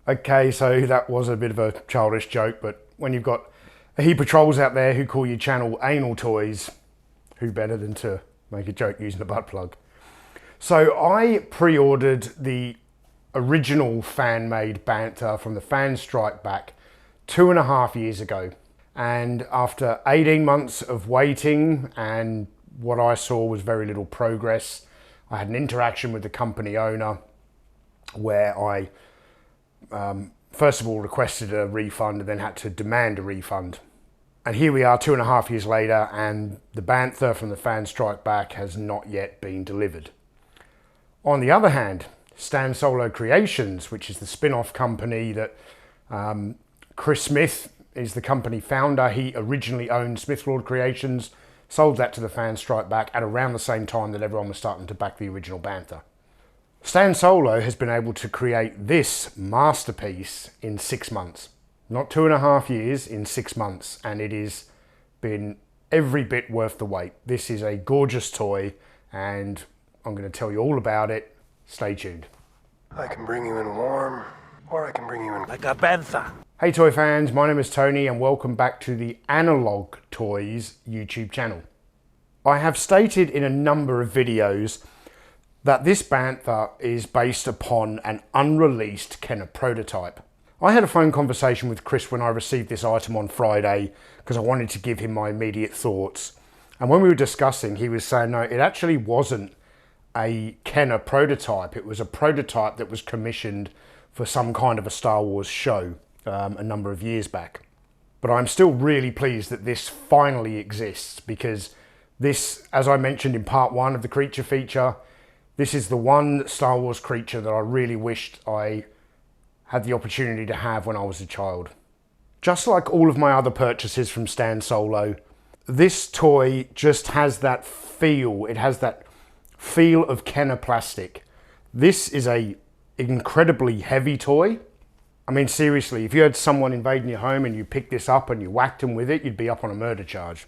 Okay, so that was a bit of a childish joke, but when you've got a heap of trolls out there who call your channel Anal Toys, who better than to make a joke using a butt plug? So I pre-ordered the original fan-made Bantha from the Fan Strike Back 2.5 years ago. And after 18 months of waiting and what I saw was very little progress, I had an interaction with the company owner where I first of all requested a refund and then had to demand a refund. And here we are 2.5 years later, and the Bantha from the Fan Strike Back has not yet been delivered. On the other hand, Stan Solo Creations, which is the spin-off company that Chris Smith is the company founder. He originally owned Smith Lord Creations, sold that to the Fan Strike Back at around the same time that everyone was starting to back the original Bantha. Stan Solo has been able to create this masterpiece in 6 months. Not 2.5 years, in 6 months. And it has been every bit worth the wait. This is a gorgeous toy and I'm going to tell you all about it. Stay tuned. I can bring you in warm, or I can bring you in like a bantha. Hey toy fans, my name is Tony and welcome back to the Analog Toys YouTube channel. I have stated in a number of videos that this Bantha is based upon an unreleased Kenner prototype. I had a phone conversation with Chris when I received this item on Friday because I wanted to give him my immediate thoughts. And when we were discussing, he was saying, no, it actually wasn't a Kenner prototype. It was a prototype that was commissioned for some kind of a Star Wars show a number of years back. But I'm still really pleased that this finally exists because this, as I mentioned in part 1 of the creature feature, this is the one Star Wars creature that I really wished I had the opportunity to have when I was a child. Just like all of my other purchases from Stan Solo, this toy just has that feel. It has that feel of Kenner plastic. This is a incredibly heavy toy. I mean, seriously, if you had someone invading your home and you picked this up and you whacked them with it, you'd be up on a murder charge.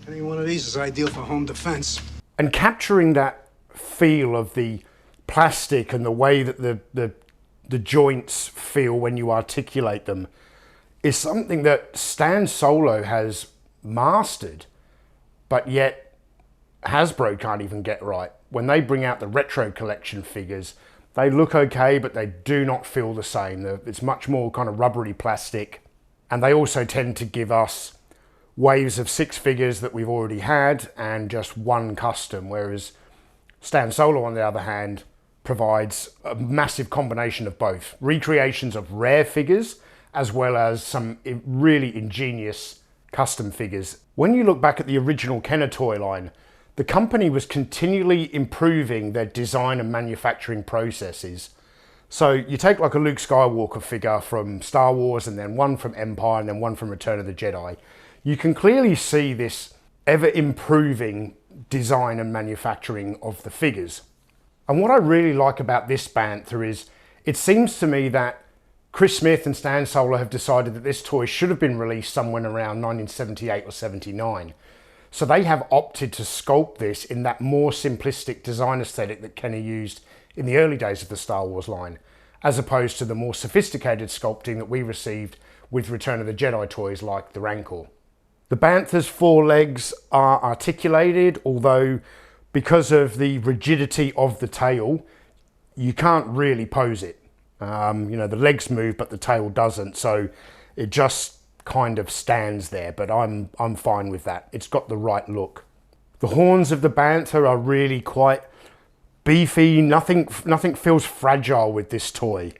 Any one of these is ideal for home defense. And capturing that feel of the plastic and the way that the joints feel when you articulate them is something that Stan Solo has mastered, but yet Hasbro can't even get right. When they bring out the retro collection figures, they look okay, but they do not feel the same. It's much more kind of rubbery plastic, and they also tend to give us waves of 6 figures that we've already had and just one custom, whereas Stan Solo, on the other hand, provides a massive combination of both. Recreations of rare figures, as well as some really ingenious custom figures. When you look back at the original Kenner toy line, the company was continually improving their design and manufacturing processes. So you take like a Luke Skywalker figure from Star Wars, and then one from Empire, and then one from Return of the Jedi. You can clearly see this ever improving design and manufacturing of the figures. And what I really like about this Bantha is it seems to me that Chris Smith and Stan Solo have decided that this toy should have been released somewhere around 1978 or 79. So they have opted to sculpt this in that more simplistic design aesthetic that Kenner used in the early days of the Star Wars line, as opposed to the more sophisticated sculpting that we received with Return of the Jedi toys like the Rancor. The Bantha's 4 legs are articulated, although because of the rigidity of the tail, you can't really pose it. You know, the legs move, but the tail doesn't, so it just kind of stands there, but I'm fine with that. It's got the right look. The horns of the Bantha are really quite beefy. Nothing feels fragile with this toy.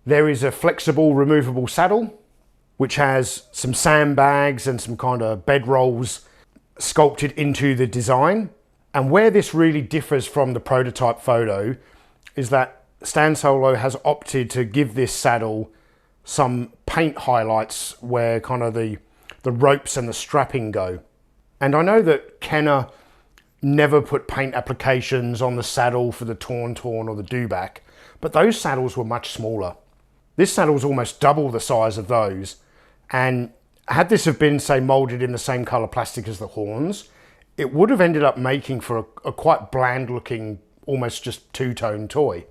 There is a flexible removable saddle, which has some sandbags and some kind of bed rolls sculpted into the design. And where this really differs from the prototype photo is that Stan Solo has opted to give this saddle some paint highlights where kind of the ropes and the strapping go. And I know that Kenner never put paint applications on the saddle for the Tauntaun or the Dewback, but those saddles were much smaller. This saddle's almost double the size of those, and had this have been, say, moulded in the same colour plastic as the horns, it would have ended up making for a quite bland looking, almost just two-tone toy.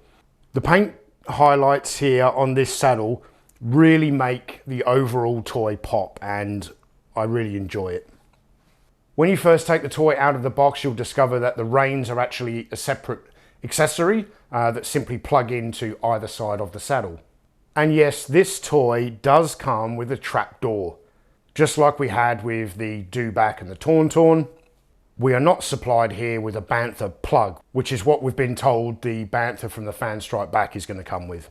The paint highlights here on this saddle really make the overall toy pop, and I really enjoy it. When you first take the toy out of the box, you'll discover that the reins are actually a separate accessory that simply plug into either side of the saddle. And yes, this toy does come with a trap door. Just like we had with the Dewback and the Tauntaun, we are not supplied here with a Bantha plug, which is what we've been told the Bantha from the Fan Strike Back is going to come with.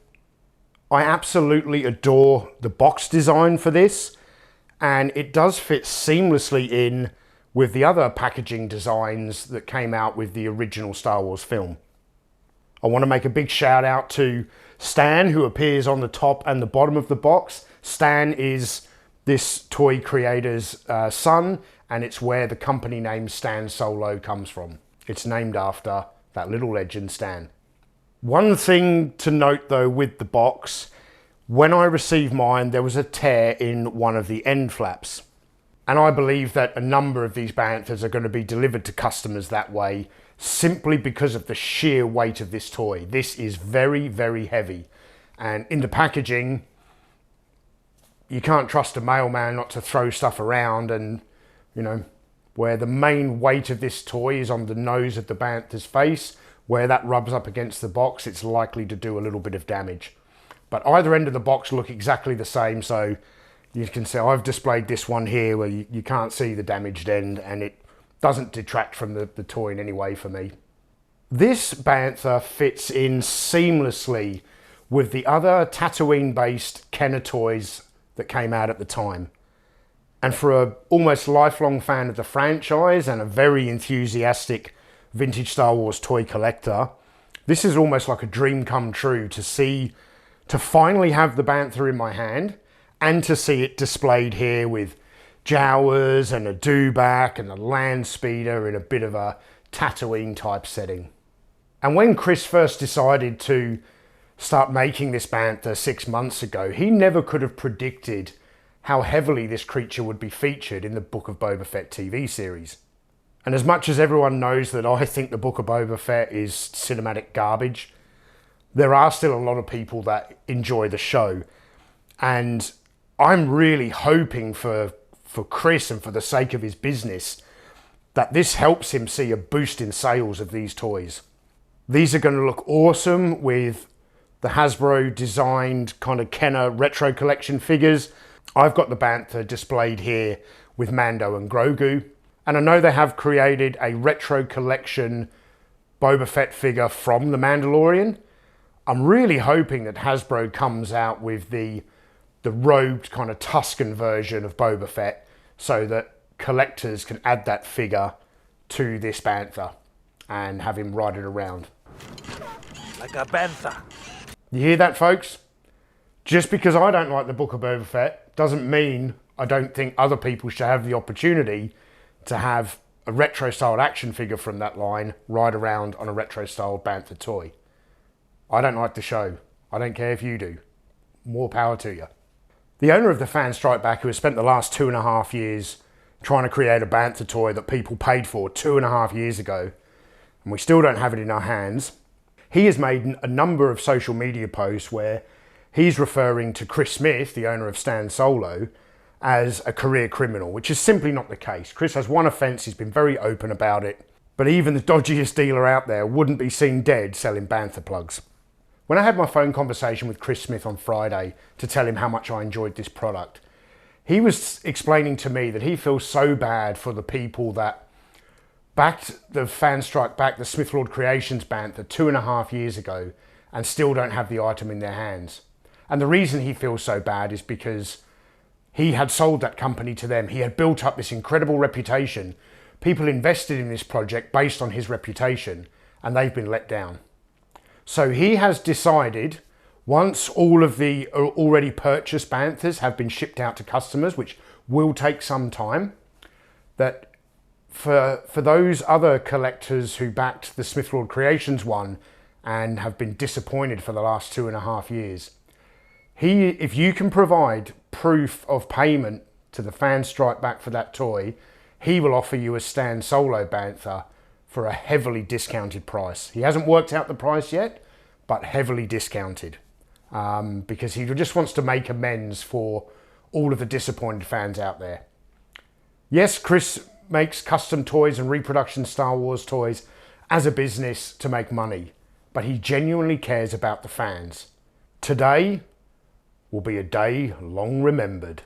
I absolutely adore the box design for this, and it does fit seamlessly in with the other packaging designs that came out with the original Star Wars film. I want to make a big shout out to Stan, who appears on the top and the bottom of the box. Stan is this toy creator's son, and it's where the company name Stan Solo comes from. It's named after that little legend, Stan. One thing to note though with the box, when I received mine, there was a tear in one of the end flaps. And I believe that a number of these Banthas are going to be delivered to customers that way, simply because of the sheer weight of this toy. This is very, very heavy. And in the packaging, you can't trust a mailman not to throw stuff around, and, you know, where the main weight of this toy is on the nose of the Bantha's face, where that rubs up against the box, it's likely to do a little bit of damage. But either end of the box look exactly the same, so you can see I've displayed this one here where you can't see the damaged end, and it doesn't detract from the toy in any way for me. This Bantha fits in seamlessly with the other Tatooine-based Kenner toys that came out at the time. And for a almost lifelong fan of the franchise and a very enthusiastic vintage Star Wars toy collector, this is almost like a dream come true to finally have the Bantha in my hand and to see it displayed here with Jawas and a Dewback and a land speeder in a bit of a Tatooine type setting. And when Chris first decided to start making this Bantha 6 months ago, he never could have predicted how heavily this creature would be featured in the Book of Boba Fett TV series. And as much as everyone knows that I think the Book of Boba Fett is cinematic garbage, there are still a lot of people that enjoy the show. And I'm really hoping for Chris, and for the sake of his business, that this helps him see a boost in sales of these toys. These are going to look awesome with the Hasbro designed kind of Kenner retro collection figures. I've got the Bantha displayed here with Mando and Grogu, and I know they have created a retro collection Boba Fett figure from The Mandalorian. I'm really hoping that Hasbro comes out with the robed kind of Tusken version of Boba Fett, so that collectors can add that figure to this Bantha and have him ride it around. Like a bantha. You hear that, folks? Just because I don't like the Book of Boba Fett doesn't mean I don't think other people should have the opportunity to have a retro-styled action figure from that line ride around on a retro-styled Bantha toy. I don't like the show. I don't care if you do. More power to you. The owner of the Fan Strike Back, who has spent the last 2.5 years trying to create a Bantha toy that people paid for 2.5 years ago, and we still don't have it in our hands, he has made a number of social media posts where he's referring to Chris Smith, the owner of Stan Solo, as a career criminal, which is simply not the case. Chris has one offence, he's been very open about it, but even the dodgiest dealer out there wouldn't be seen dead selling Bantha plugs. When I had my phone conversation with Chris Smith on Friday to tell him how much I enjoyed this product, he was explaining to me that he feels so bad for the people that backed the Fan Strike Back, the Smith Lord Creations Bantha 2.5 years ago and still don't have the item in their hands. And the reason he feels so bad is because he had sold that company to them. He had built up this incredible reputation. People invested in this project based on his reputation, and they've been let down. So he has decided, once all of the already purchased Banthas have been shipped out to customers, which will take some time, that for those other collectors who backed the Smith Lord Creations one and have been disappointed for the last 2.5 years, if you can provide proof of payment to the Fan Strike Back for that toy, he will offer you a Stan Solo Bantha for a heavily discounted price. He hasn't worked out the price yet, but heavily discounted, because he just wants to make amends for all of the disappointed fans out there. Yes, Chris makes custom toys and reproduction Star Wars toys as a business to make money, but he genuinely cares about the fans. Today will be a day long remembered.